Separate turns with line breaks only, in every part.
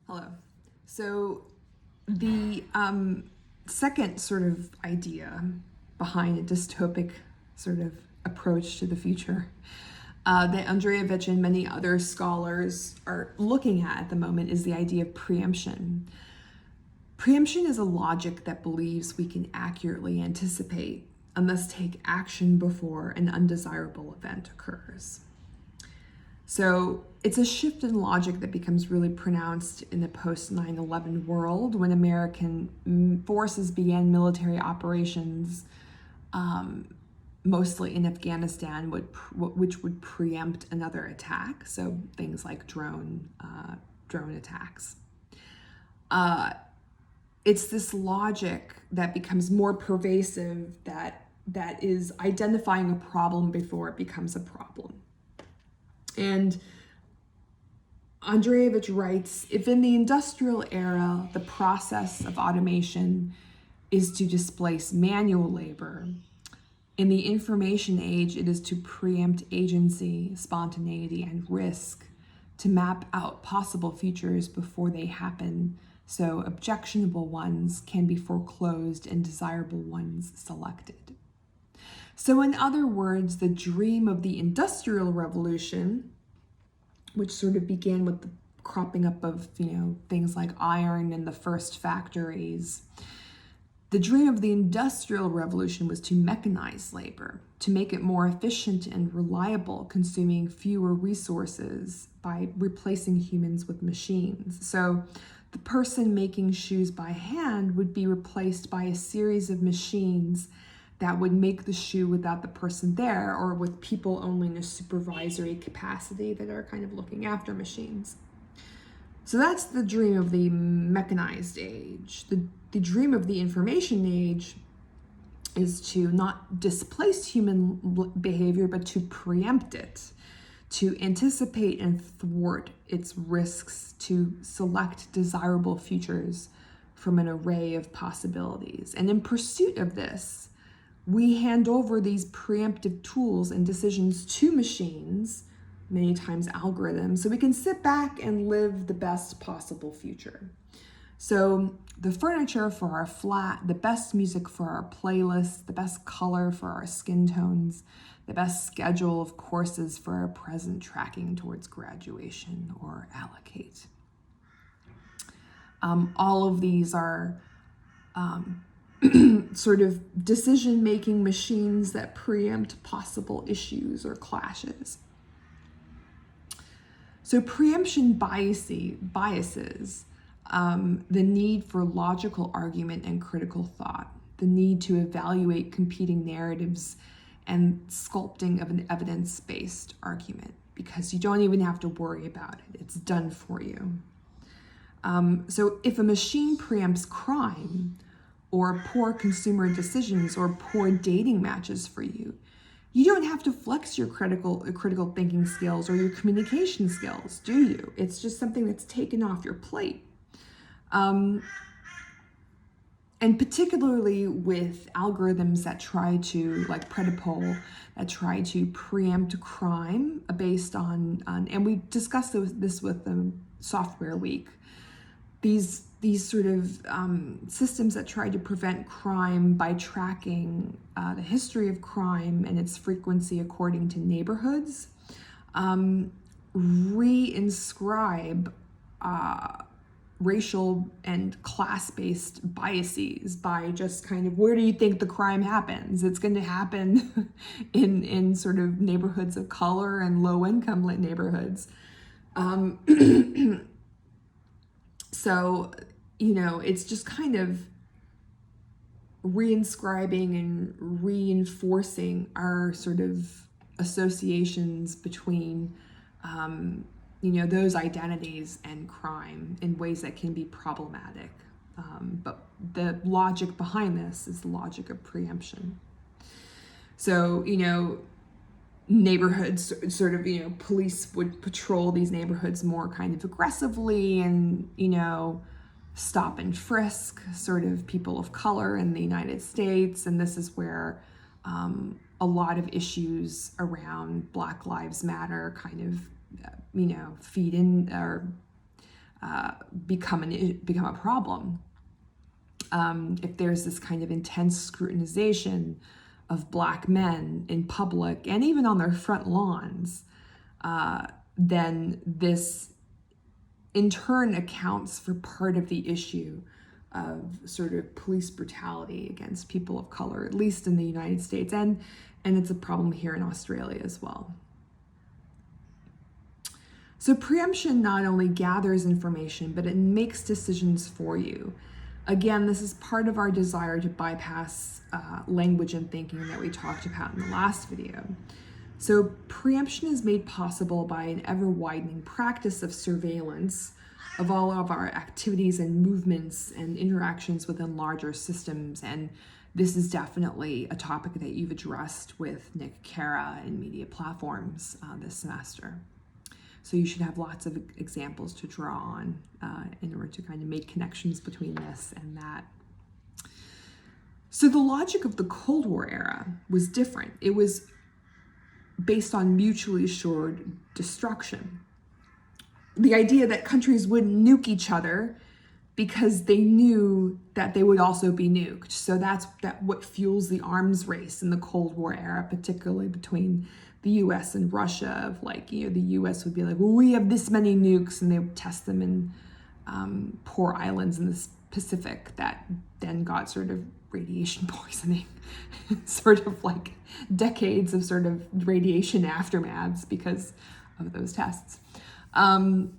Hello. So the second sort of idea behind a dystopic sort of approach to the future that Andreevich and many other scholars are looking at the moment is the idea of preemption. Preemption is a logic that believes we can accurately anticipate and thus take action before an undesirable event occurs. So it's a shift in logic that becomes really pronounced in the post 9/11 world when American forces began military operations, mostly in Afghanistan, which would preempt another attack. So things like drone attacks. It's this logic that becomes more pervasive that is identifying a problem before it becomes a problem. And Andreevich writes, if in the industrial era, the process of automation is to displace manual labor, in the information age, it is to preempt agency, spontaneity, and risk, to map out possible futures before they happen, so objectionable ones can be foreclosed and desirable ones selected. So in other words, the dream of the Industrial Revolution, which sort of began with the cropping up of, things like iron and the first factories, the dream of the Industrial Revolution was to mechanize labor, to make it more efficient and reliable, consuming fewer resources by replacing humans with machines. So the person making shoes by hand would be replaced by a series of machines that would make the shoe without the person there, or with people only in a supervisory capacity that are kind of looking after machines. So that's the dream of the mechanized age. The dream of the information age is to not displace human behavior, but to preempt it, to anticipate and thwart its risks, to select desirable futures from an array of possibilities. And in pursuit of this, we hand over these preemptive tools and decisions to machines, many times algorithms, so we can sit back and live the best possible future. So the furniture for our flat, the best music for our playlist, the best color for our skin tones, the best schedule of courses for our present tracking towards graduation or allocate. All of these are sort of decision-making machines that preempt possible issues or clashes. So preemption biases the need for logical argument and critical thought, the need to evaluate competing narratives and sculpting of an evidence-based argument, because you don't even have to worry about it. It's done for you. So if a machine preempts crime, or poor consumer decisions, or poor dating matches for you, you don't have to flex your critical thinking skills or your communication skills, do you? It's just something that's taken off your plate. And particularly with algorithms that try to, like Predipol, that try to preempt crime based on and we discussed this with Software Week, these sort of systems that try to prevent crime by tracking the history of crime and its frequency according to neighborhoods, reinscribe racial and class-based biases by just kind of, where do you think the crime happens? It's going to happen in sort of neighborhoods of color and low-income neighborhoods. So, it's just kind of reinscribing and reinforcing our sort of associations between, those identities and crime in ways that can be problematic. But the logic behind this is the logic of preemption. So, neighborhoods sort of, police would patrol these neighborhoods more kind of aggressively and, stop and frisk sort of people of color in the United States. And this is where a lot of issues around Black Lives Matter kind of, feed in or become a problem. If there's this kind of intense scrutinization of Black men in public and even on their front lawns, then this in turn accounts for part of the issue of sort of police brutality against people of color, at least in the United States, and it's a problem here in Australia as well. So preemption not only gathers information, but it makes decisions for you. Again, this is part of our desire to bypass language and thinking that we talked about in the last video. So preemption is made possible by an ever-widening practice of surveillance of all of our activities and movements and interactions within larger systems. And this is definitely a topic that you've addressed with Nick Cara in media platforms this semester. So you should have lots of examples to draw on in order to kind of make connections between this and that. So the logic of the Cold War era was different. It was based on mutually assured destruction. The idea that countries wouldn't nuke each other because they knew that they would also be nuked. So that's what fuels the arms race in the Cold War era, particularly between the US and Russia, of like, the US would be like, well, we have this many nukes, and they would test them in poor islands in the Pacific that then got sort of radiation poisoning, sort of like decades of sort of radiation aftermaths because of those tests. And,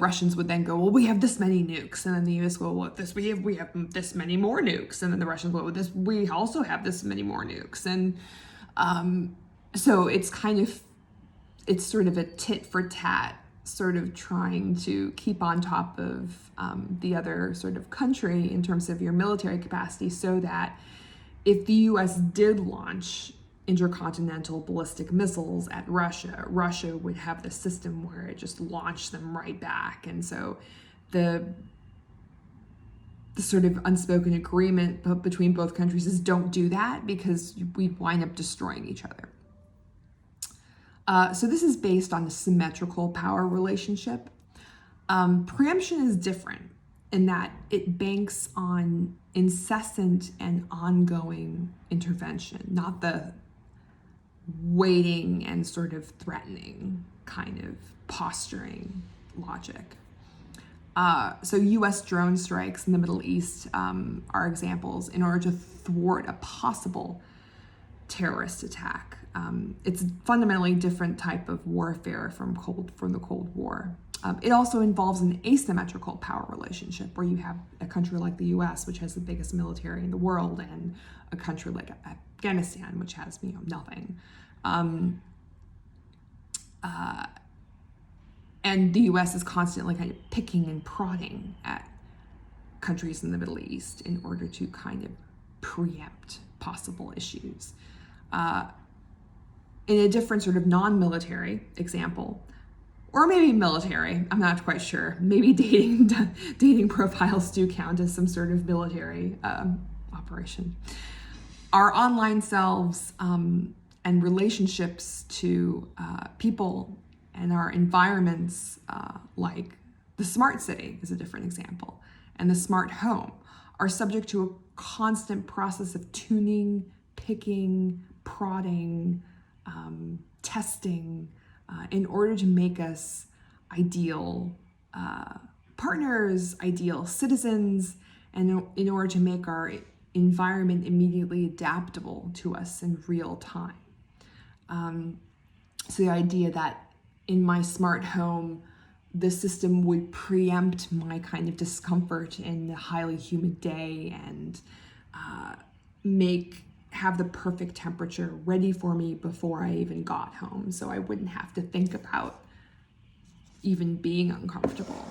Russians would then go, well, we have this many nukes. And then the US go, well, we have this many more nukes. And then the Russians go, well, we also have this many more nukes. And so it's sort of a tit for tat, sort of trying to keep on top of the other sort of country in terms of your military capacity, so that if the US did launch intercontinental ballistic missiles at Russia, Russia would have the system where it just launched them right back. And so the sort of unspoken agreement between both countries is don't do that, because we'd wind up destroying each other. So this is based on a symmetrical power relationship. Preemption is different in that it banks on incessant and ongoing intervention, not the waiting and sort of threatening kind of posturing logic. So US drone strikes in the Middle East are examples in order to thwart a possible terrorist attack. It's a fundamentally different type of warfare from the Cold War. It also involves an asymmetrical power relationship, where you have a country like the US, which has the biggest military in the world, and a country like Afghanistan, which has nothing. And the US is constantly kind of picking and prodding at countries in the Middle East in order to kind of preempt possible issues. In a different sort of non-military example, or maybe military, I'm not quite sure. Maybe dating profiles do count as some sort of military operation. Our online selves and relationships to people and our environments, like the smart city is a different example, and the smart home, are subject to a constant process of tuning, picking, prodding, testing, in order to make us ideal partners, ideal citizens, and in order to make our environment immediately adaptable to us in real time. So the idea that in my smart home, the system would preempt my kind of discomfort in a highly humid day and have the perfect temperature ready for me before I even got home, so I wouldn't have to think about even being uncomfortable.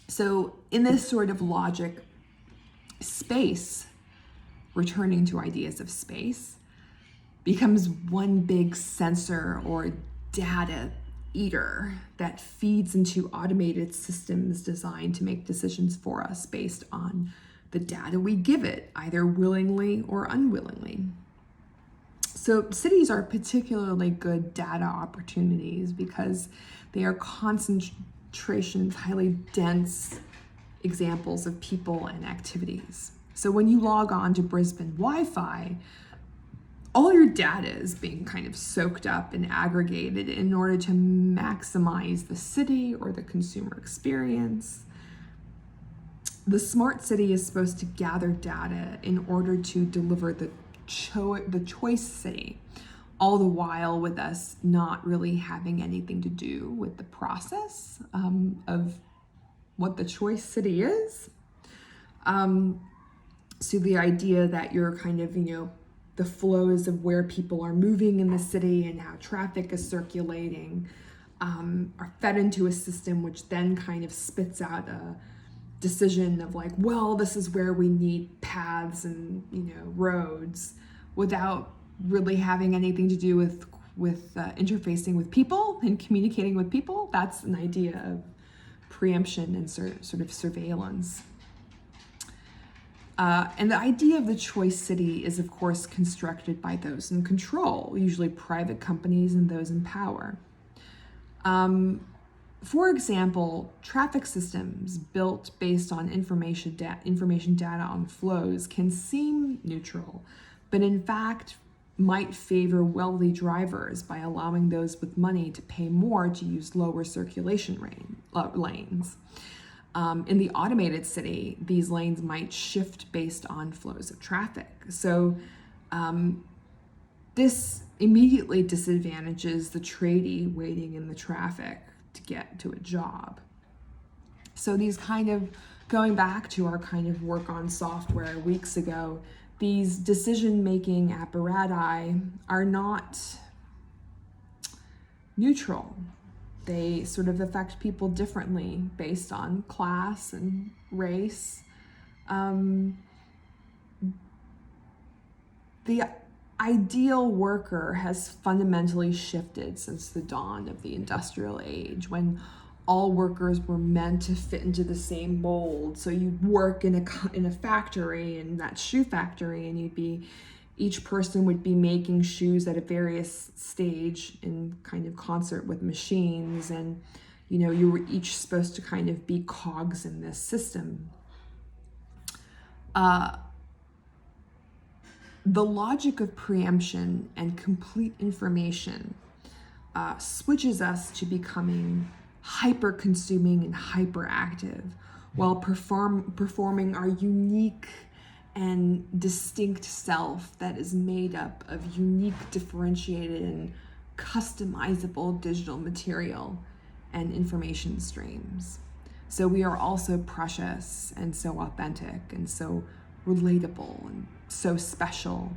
So in this sort of logic, space, returning to ideas of space, becomes one big sensor or data eater that feeds into automated systems designed to make decisions for us based on the data we give it, either willingly or unwillingly. So cities are particularly good data opportunities because they are concentrations, highly dense examples of people and activities. So when you log on to Brisbane Wi-Fi, all your data is being kind of soaked up and aggregated in order to maximize the city or the consumer experience. The smart city is supposed to gather data in order to deliver the choice city, all the while with us not really having anything to do with the process of what the choice city is. So the idea that you're kind of, the flows of where people are moving in the city and how traffic is circulating are fed into a system which then kind of spits out a decision of like, well, this is where we need paths and roads, without really having anything to do with interfacing with people and communicating with people. That's an idea of preemption and sort of surveillance. And the idea of the choice city is, of course, constructed by those in control, usually private companies and those in power. For example, traffic systems built based on information data on flows can seem neutral, but in fact might favor wealthy drivers by allowing those with money to pay more to use lower circulation lanes. In the automated city, these lanes might shift based on flows of traffic. So this immediately disadvantages the tradie waiting in the traffic to get to a job. So these going back to our kind of work on software weeks ago, these decision-making apparati are not neutral. They sort of affect people differently based on class and race. The ideal worker has fundamentally shifted since the dawn of the industrial age, when all workers were meant to fit into the same mold. So you'd work in a factory, in that shoe factory, and each person would be making shoes at a various stage in kind of concert with machines, and you were each supposed to kind of be cogs in this system. The logic of preemption and complete information switches us to becoming hyper-consuming and hyperactive while performing our unique and distinct self that is made up of unique, differentiated, and customizable digital material and information streams. So we are also precious and so authentic and so relatable and so special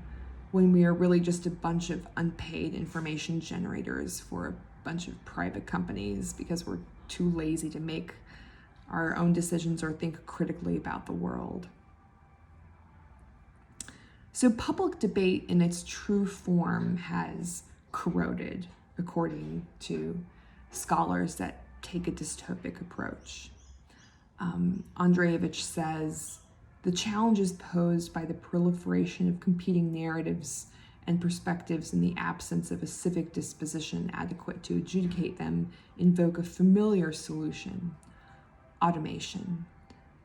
when we are really just a bunch of unpaid information generators for a bunch of private companies because we're too lazy to make our own decisions or think critically about the world. So public debate in its true form has corroded, according to scholars that take a dystopic approach. Andreevich says, the challenges posed by the proliferation of competing narratives and perspectives in the absence of a civic disposition adequate to adjudicate them invoke a familiar solution: automation.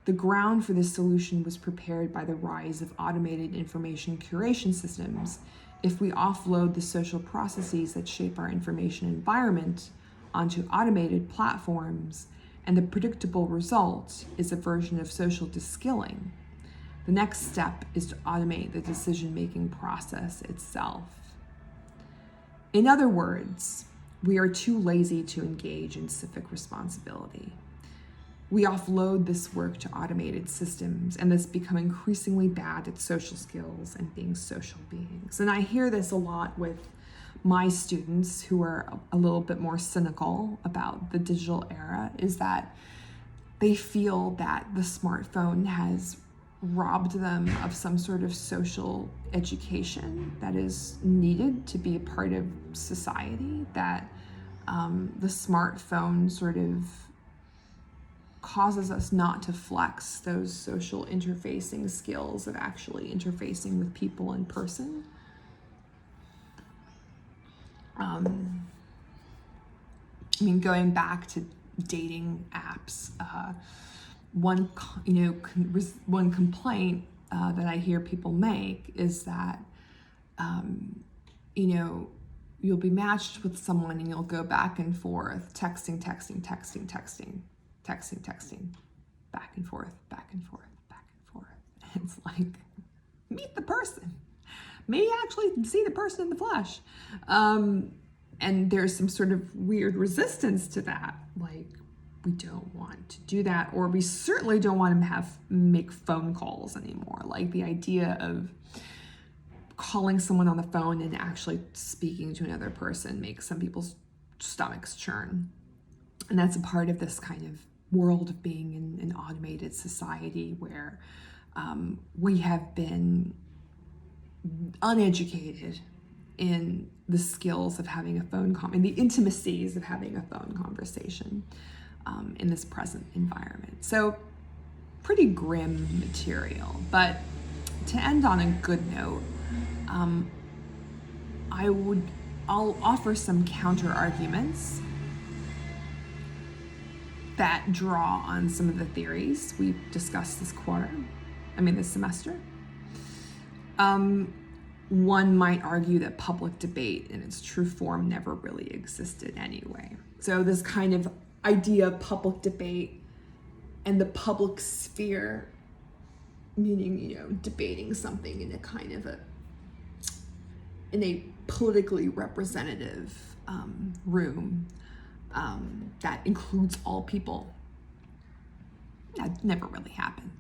The ground for this solution was prepared by the rise of automated information curation systems. If we offload the social processes that shape our information environment onto automated platforms, and the predictable result is a version of social deskilling. The next step is to automate the decision-making process itself. In other words, we are too lazy to engage in civic responsibility. We offload this work to automated systems and thus become increasingly bad at social skills and being social beings. And I hear this a lot with my students who are a little bit more cynical about the digital era, is that they feel that the smartphone has robbed them of some sort of social education that is needed to be a part of society, that the smartphone sort of causes us not to flex those social interfacing skills of actually interfacing with people in person. I mean, going back to dating apps, one complaint that I hear people make is that you'll be matched with someone and you'll go back and forth, texting, back and forth. It's like, meet the person. Maybe actually see the person in the flesh. And there's some sort of weird resistance to that. Like, we don't want to do that, or we certainly don't want to make phone calls anymore. Like, the idea of calling someone on the phone and actually speaking to another person makes some people's stomachs churn. And that's a part of this kind of world of being in an automated society where we have been uneducated in the skills of having a phone in the intimacies of having a phone conversation in this present environment. So pretty grim material, but to end on a good note, I'll offer some counter arguments that draw on some of the theories we've discussed this semester. One might argue that public debate in its true form never really existed anyway. So this kind of idea of public debate and the public sphere, meaning, debating something in a kind of in a politically representative room that includes all people. That never really happened,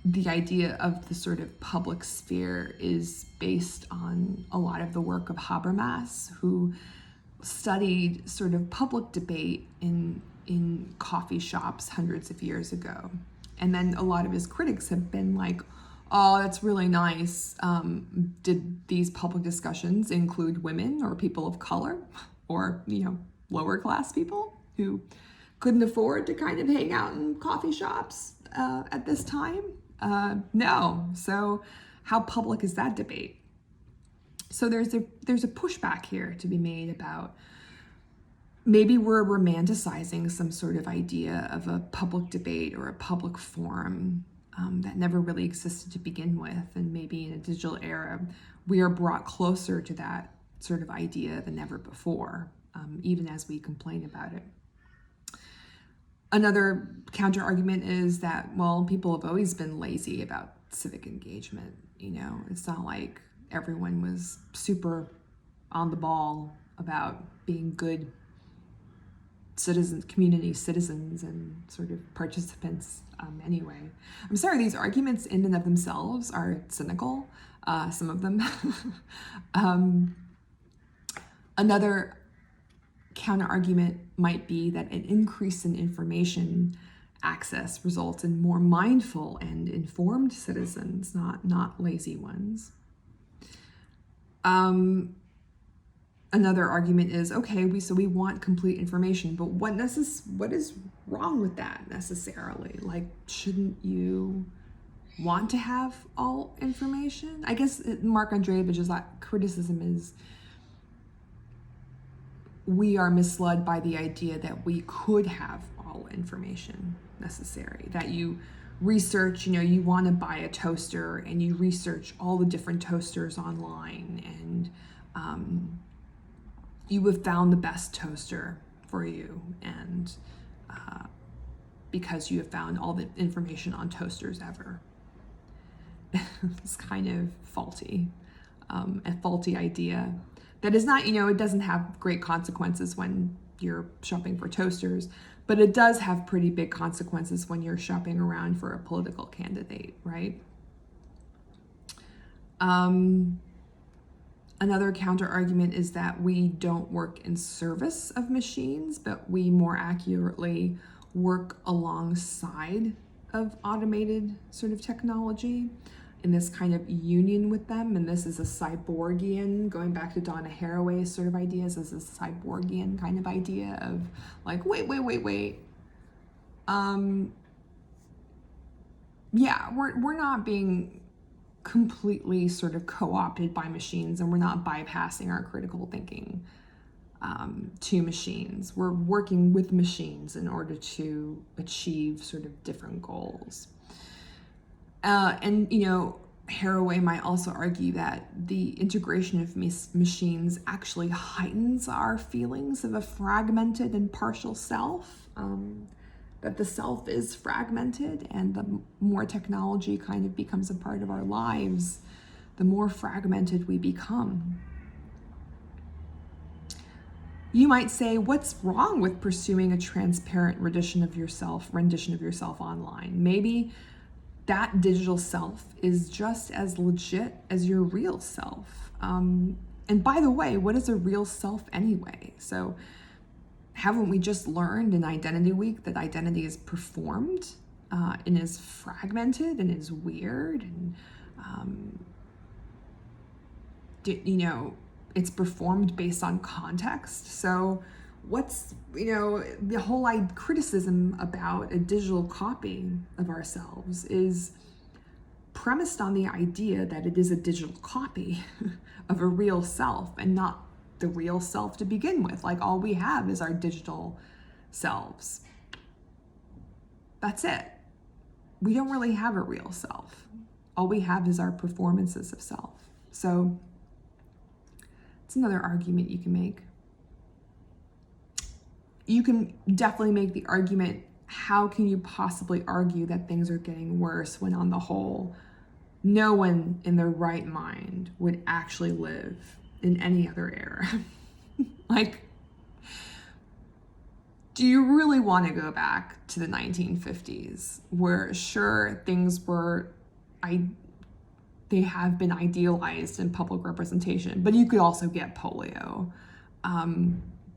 The idea of the sort of public sphere is based on a lot of the work of Habermas, who studied sort of public debate in coffee shops hundreds of years ago. And then a lot of his critics have been like, oh, that's really nice. Did these public discussions include women or people of color or, lower class people who couldn't afford to kind of hang out in coffee shops at this time? No. So how public is that debate? So there's a pushback here to be made about maybe we're romanticizing some sort of idea of a public debate or a public forum that never really existed to begin with. And maybe in a digital era, we are brought closer to that sort of idea than ever before, even as we complain about it. Another counter argument is that, well, people have always been lazy about civic engagement. It's not like everyone was super on the ball about being good citizens, community citizens, and sort of participants anyway. I'm sorry, these arguments in and of themselves are cynical, some of them. Another counter argument might be that an increase in information access results in more mindful and informed citizens, not lazy ones. Another argument is, okay, we want complete information, but what is wrong with that necessarily? Like, shouldn't you want to have all information? I guess Mark Andreevich's criticism is we are misled by the idea that we could have all information necessary, that you research, you want to buy a toaster and you research all the different toasters online and you have found the best toaster for you, and because you have found all the information on toasters ever. It's kind of faulty, a faulty idea. That is not, it doesn't have great consequences when you're shopping for toasters, but it does have pretty big consequences when you're shopping around for a political candidate, right? Another counter argument is that we don't work in service of machines, but we more accurately work alongside of automated sort of technology in this kind of union with them. And this is a cyborgian, going back to Donna Haraway's sort of ideas, as a cyborgian kind of idea of like, wait. Yeah, we're not being completely sort of co-opted by machines, and we're not bypassing our critical thinking to machines. We're working with machines in order to achieve sort of different goals. And, Haraway might also argue that the integration of machines actually heightens our feelings of a fragmented and partial self, that the self is fragmented, and the more technology kind of becomes a part of our lives, the more fragmented we become. You might say, what's wrong with pursuing a transparent rendition of yourself online? Maybe that digital self is just as legit as your real self. And by the way, what is a real self anyway? So haven't we just learned in Identity Week that identity is performed and is fragmented and is weird? And, it's performed based on context. So what's, the whole criticism about a digital copy of ourselves is premised on the idea that it is a digital copy of a real self, and not the real self to begin with. Like, all we have is our digital selves. That's it. We don't really have a real self. All we have is our performances of self. So it's another argument you can make. You can definitely make the argument, how can you possibly argue that things are getting worse when on the whole, no one in their right mind would actually live in any other era? Like, do you really want to go back to the 1950s where sure, things were, they have been idealized in public representation, but you could also get polio.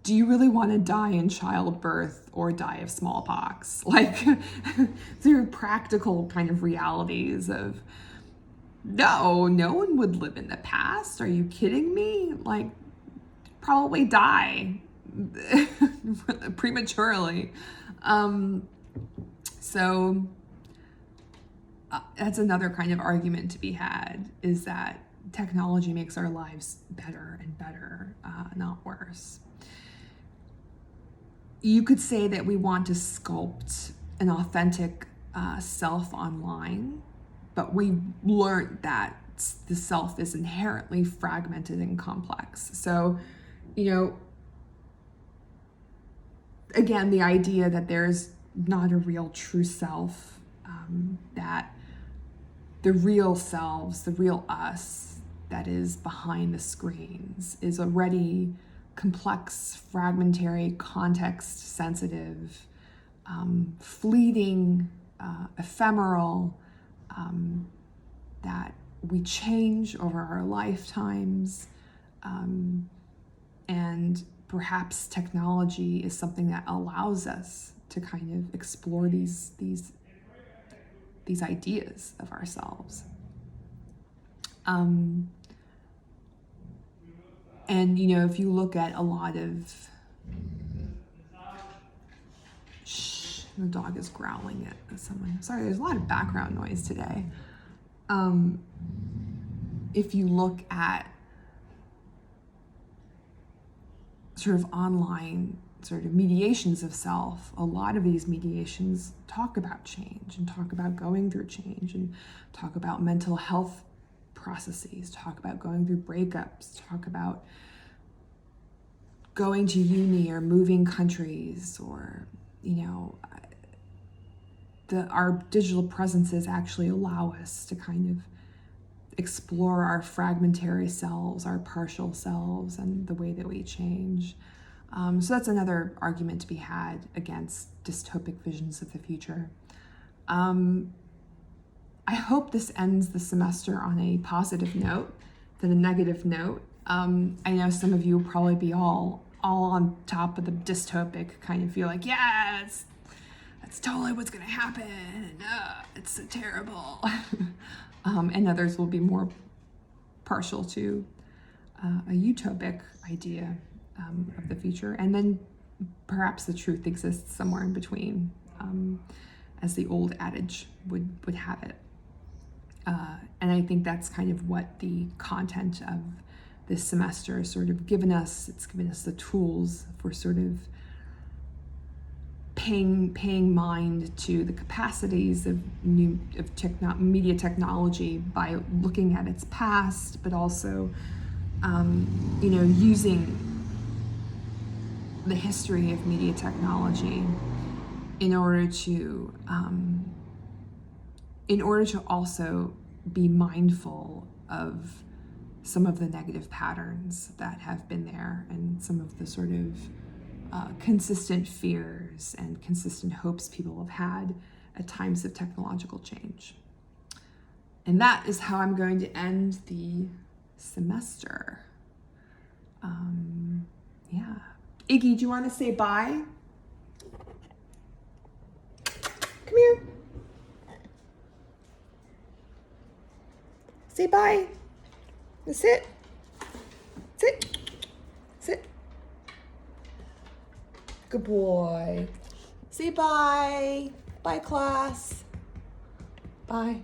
Do you really want to die in childbirth or die of smallpox? Like, through practical kind of realities of, no one would live in the past. Are you kidding me? Like, probably die prematurely. So that's another kind of argument to be had, is that technology makes our lives better and better, not worse. You could say that we want to sculpt an authentic self online, but we learned that the self is inherently fragmented and complex. So, again, the idea that there's not a real true self, that the real selves, the real us that is behind the screens is already complex, fragmentary, context-sensitive, fleeting, ephemeral, that we change over our lifetimes, and perhaps technology is something that allows us to kind of explore these ideas of ourselves. And, if you look at a lot of, the dog is growling at someone. Sorry, there's a lot of background noise today. If you look at sort of online sort of mediations of self, a lot of these mediations talk about change and talk about going through change and talk about mental health processes, talk about going through breakups, talk about going to uni or moving countries, or, our digital presences actually allow us to kind of explore our fragmentary selves, our partial selves, and the way that we change. So that's another argument to be had against dystopic visions of the future. I hope this ends the semester on a positive note than a negative note. I know some of you will probably be all on top of the dystopic, kind of feel like, yeah, that's totally what's gonna happen, and it's so terrible. And others will be more partial to a utopic idea of the future, and then perhaps the truth exists somewhere in between, as the old adage would have it. And I think that's kind of what the content of this semester has sort of given us. It's given us the tools for sort of paying mind to the capacities of media technology by looking at its past, but also using the history of media technology in order to also be mindful of some of the negative patterns that have been there and some of the sort of consistent fears and consistent hopes people have had at times of technological change. And that is how I'm going to end the semester. Yeah. Iggy, do you want to say bye? Come here. Say bye. Sit. Sit. Sit. Good boy. Say bye. Bye, class. Bye.